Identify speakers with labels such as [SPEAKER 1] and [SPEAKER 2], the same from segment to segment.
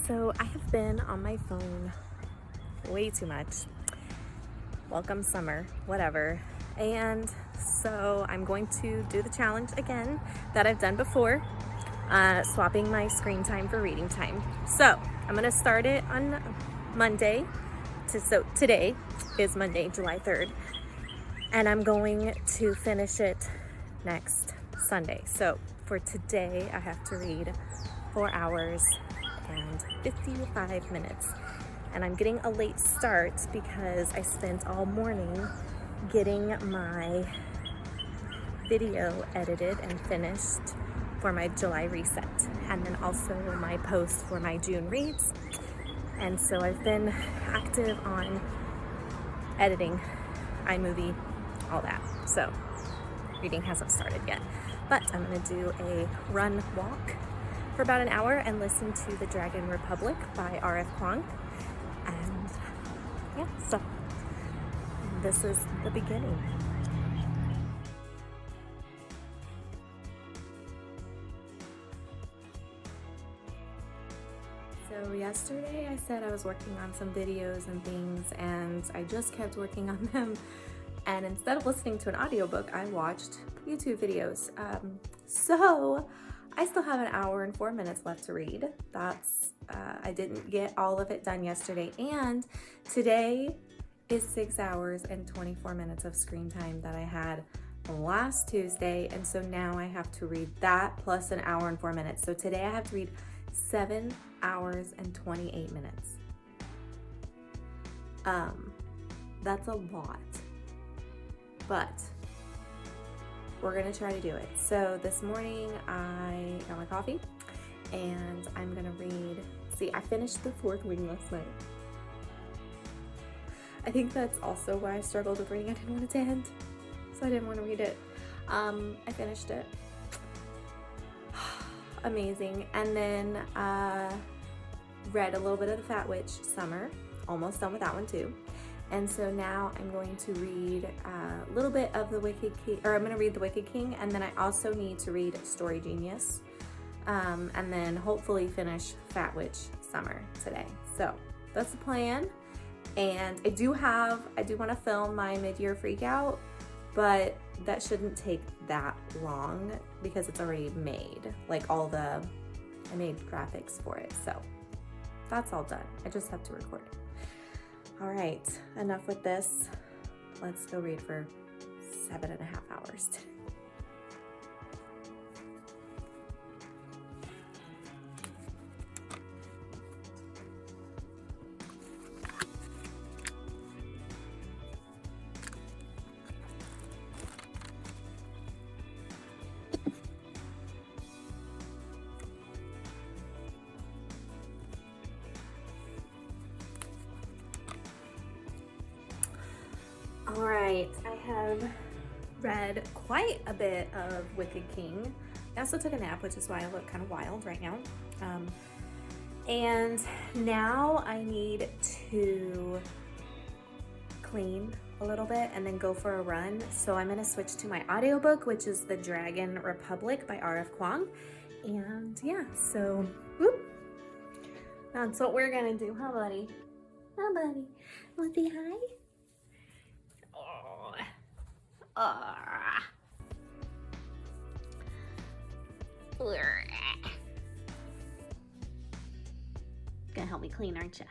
[SPEAKER 1] So I have been on my phone way too much. Welcome summer, whatever. And so I'm going to do the challenge again that I've done before, swapping my screen time for reading time. So I'm gonna start it on Monday. So today is Monday, July 3rd, and I'm going to finish it next Sunday. So for today, I have to read 4 hours and 55 minutes. And I'm getting a late start because I spent all morning getting my video edited and finished for my July reset, and then also my post for my June reads. And so I've been active on editing, iMovie, all that. So reading hasn't started yet, but I'm gonna do a run walk for about an hour and listen to The Dragon Republic by R.F. Kuang. And yeah, so this is the beginning. So yesterday I said I was working on some videos and things, and I just kept working on them. And instead of listening to an audiobook, I watched YouTube videos. So I still have an hour and 4 minutes left to read. I didn't get all of it done yesterday, and today is 6 hours and 24 minutes of screen time that I had last Tuesday, and so now I have to read that plus an hour and 4 minutes. So today I have to read 7 hours and 28 minutes. That's a lot, but we're gonna try to do it. So this morning I got my coffee and I'm gonna read. See, I finished the 4th wing last night. I think that's also why I struggled with reading. I didn't want it to end, so I didn't want to read it. I finished it. Amazing. And then read a little bit of The Fat Witch, Summer. Almost done with that one too. And so now I'm going to read a little bit of The Wicked King, or I'm going to read The Wicked King, and then I also need to read Story Genius, and then hopefully finish Fat Witch, Summer today. So that's the plan. And I do want to film my mid-year freakout, but that shouldn't take that long because it's already made. I made graphics for it, so that's all done. I just have to record it. All right, enough with this. Let's go read for 7.5 hours today. All right, I have read quite a bit of Wicked King. I also took a nap, which is why I look kind of wild right now. And now I need to clean a little bit and then go for a run. So I'm gonna switch to my audiobook, which is The Dragon Republic by R.F. Kuang. And yeah, so whoop, that's what we're gonna do. Huh, buddy? Huh, buddy? Wanna say hi? Gonna help me clean, aren't you?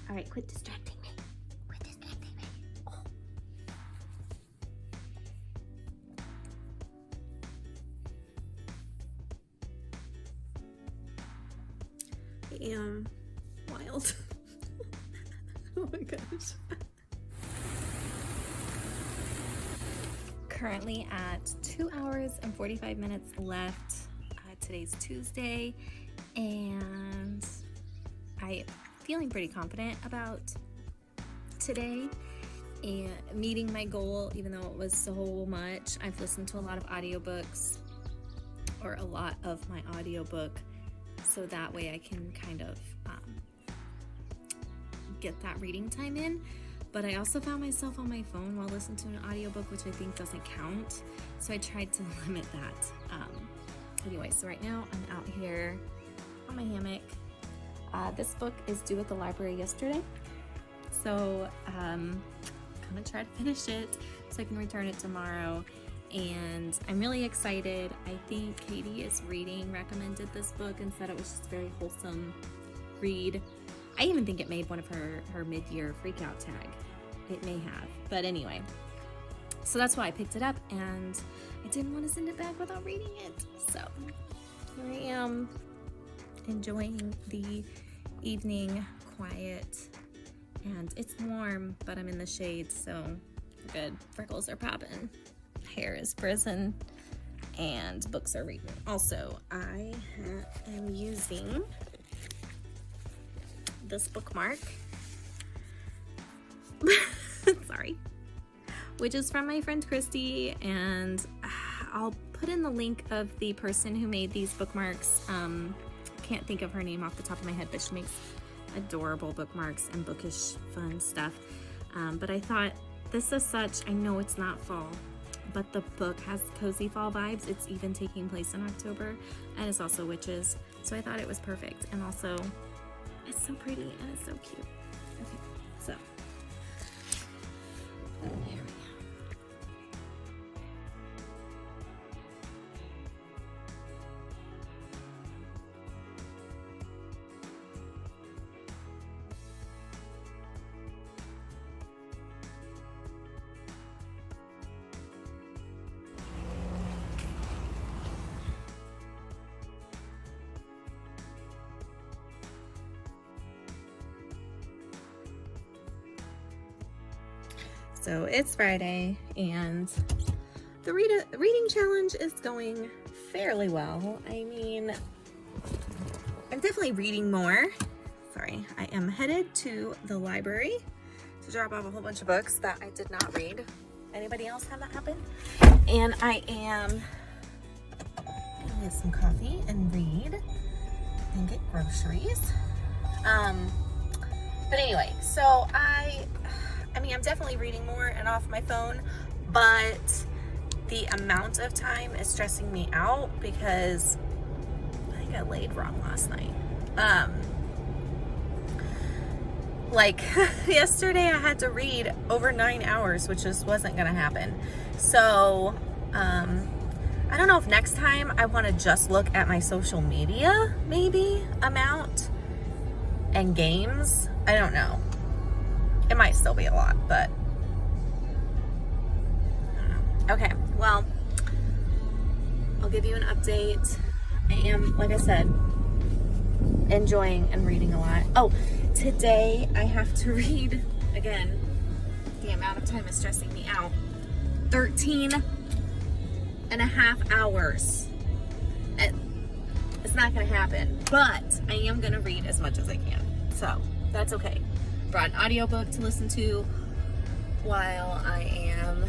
[SPEAKER 1] All right, quit distracting me. Quit distracting me. Oh. I am wild. Oh my gosh. Currently at 2 hours and 45 minutes left. Today's Tuesday, and I'm feeling pretty confident about today and meeting my goal, even though it was so much. I've listened to a lot of audiobooks, or a lot of my audiobook, so that way I can kind of get that reading time in. But I also found myself on my phone while listening to an audiobook, which I think doesn't count. So I tried to limit that. Anyway, so right now I'm out here on my hammock. This book is due at the library yesterday, so I'm gonna try to finish it so I can return it tomorrow. And I'm really excited. I think Katie is recommended this book and said it was just a very wholesome read. I even think it made one of her mid-year freakout tag. It may have, but anyway. So that's why I picked it up, and I didn't want to send it back without reading it. So here I am, enjoying the evening quiet, and it's warm, but I'm in the shade, so good. Freckles are popping, hair is prison, and books are reading. Also, I am using this bookmark, sorry, which is from my friend Christy, and I'll put in the link of the person who made these bookmarks. Can't think of her name off the top of my head, but she makes adorable bookmarks and bookish fun stuff. But I thought, this is such, I know it's not fall, but the book has cozy fall vibes. It's even taking place in October, and it's also witches, so I thought it was perfect. And also, it's so pretty and it's so cute. Okay, so here we go. So it's Friday, and the reading challenge is going fairly well. I mean, I'm definitely reading more. Sorry, I am headed to the library to drop off a whole bunch of books that I did not read. Anybody else have that happen? And I am gonna get some coffee and read and get groceries. But anyway, so I mean, I'm definitely reading more and off my phone, but the amount of time is stressing me out because I think I laid wrong last night. Like yesterday I had to read over 9 hours, which just wasn't gonna happen. So, I don't know if next time I wanna just look at my social media, maybe, amount, and games. I don't know. It might still be a lot, but I don't know. Okay, well, I'll give you an update. I am, like I said, enjoying and reading a lot. Oh, today I have to read, again, the amount of time is stressing me out, 13 and a half hours. It's not gonna happen, but I am gonna read as much as I can, so that's okay. Brought an audiobook to listen to while I am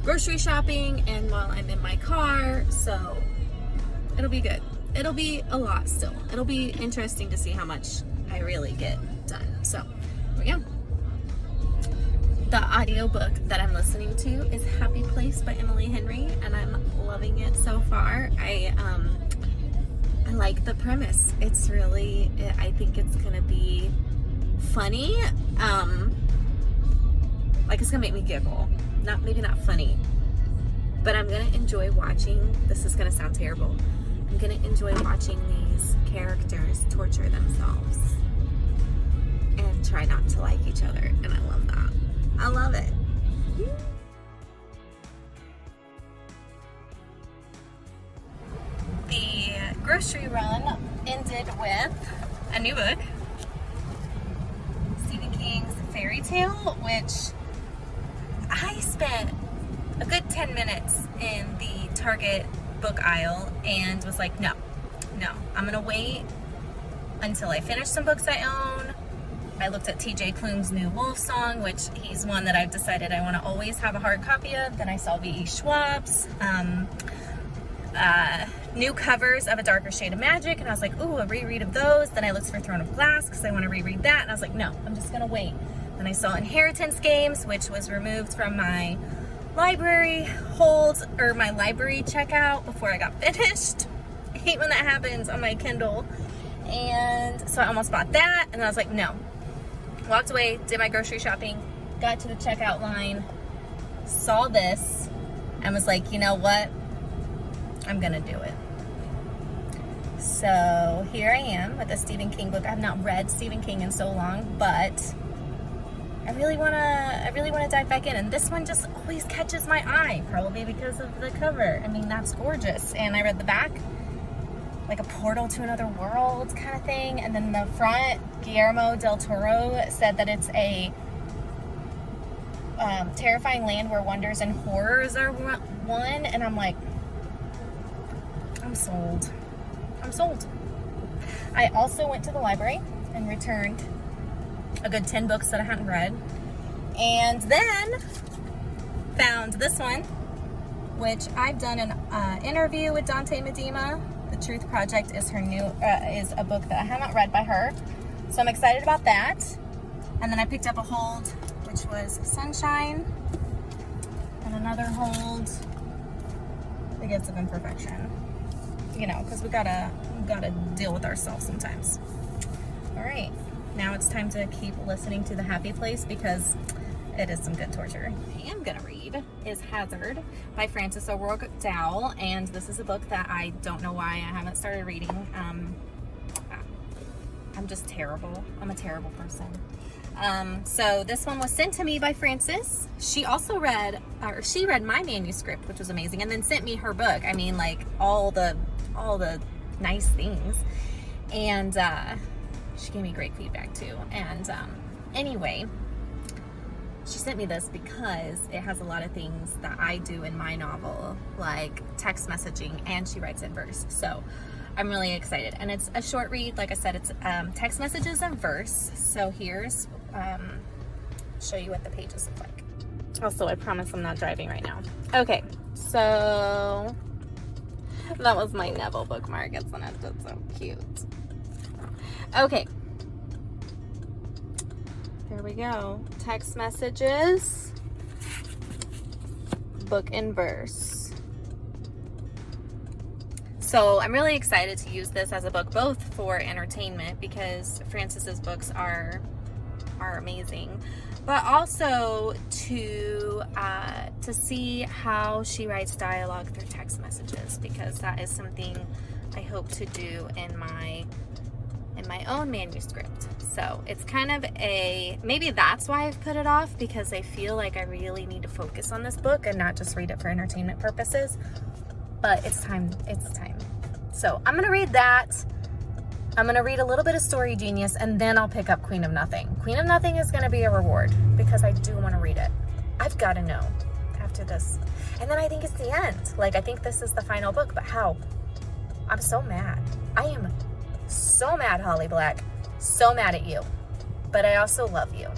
[SPEAKER 1] grocery shopping and while I'm in my car, so it'll be good. It'll be a lot still. It'll be interesting to see how much I really get done. So here we go. The audiobook that I'm listening to is Happy Place by Emily Henry, and I'm loving it so far. I like the premise. It's really, I think it's gonna be funny. Like, it's gonna make me giggle. Maybe not funny, but I'm gonna enjoy watching. This is gonna sound terrible. I'm gonna enjoy watching these characters torture themselves and try not to like each other, and I love that. I love it. The grocery run ended with a new book, Stephen King's Fairy Tale, which I spent a good 10 minutes in the Target book aisle and was like, no, I'm gonna wait until I finish some books I own. I looked at TJ Klune's new Wolf Song, which he's one that I've decided I want to always have a hard copy of. Then I saw V.E. Schwab's new covers of A Darker Shade of Magic, and I was like, ooh, a reread of those. Then I looked for Throne of Glass because I want to reread that, and I was like, no, I'm just gonna wait. Then I saw Inheritance Games, which was removed from my library hold, or my library checkout before I got finished. I hate when that happens on my Kindle. And so I almost bought that, and I was like, no. Walked away, did my grocery shopping, got to the checkout line, saw this, and was like, you know what? I'm gonna do it. So here I am with a Stephen King book. I've not read Stephen King in so long, but I really wanna dive back in. And this one just always catches my eye, probably because of the cover. I mean, that's gorgeous. And I read the back, like a portal to another world kind of thing. And then the front, Guillermo del Toro said that it's a terrifying land where wonders and horrors are one. And I'm like, I'm sold. I'm sold. I also went to the library and returned a good 10 books that I hadn't read. And then found this one, which I've done an interview with Dante Medema. The Truth Project is her new, is a book that I haven't read by her. So I'm excited about that. And then I picked up a hold, which was Sunshine. And another hold, The Gifts of Imperfection. You know, because we gotta deal with ourselves sometimes. All right, now it's time to keep listening to The Happy Place because it is some good torture. I am gonna read is Hazard by Frances O'Rourke Dowell, and this is a book that I don't know why I haven't started reading. I'm just terrible. I'm a terrible person. So this one was sent to me by Frances. She also read my manuscript, which was amazing, and then sent me her book. I mean, like all the nice things, and she gave me great feedback too. And anyway, she sent me this because it has a lot of things that I do in my novel, like text messaging, and she writes in verse. So I'm really excited, and it's a short read. Like I said, it's text messages and verse. So here's show you what the pages look like. Also, I promise I'm not driving right now. Okay, so that was my Neville bookmark. It's so cute. Okay, there we go. Text messages, book in verse. So I'm really excited to use this as a book, both for entertainment because Frances's books are amazing, but also to see how she writes dialogue through text messages, because that is something I hope to do in my own manuscript. So it's kind of maybe that's why I've put it off, because I feel like I really need to focus on this book and not just read it for entertainment purposes. But it's time. So I'm gonna read that. I'm gonna read a little bit of Story Genius, and then I'll pick up Queen of Nothing. Queen of Nothing is gonna be a reward because I do wanna read it. I've gotta know after this. And then I think it's the end. Like, I think this is the final book, but how? I'm so mad. I am so mad, Holly Black. So mad at you. But I also love you.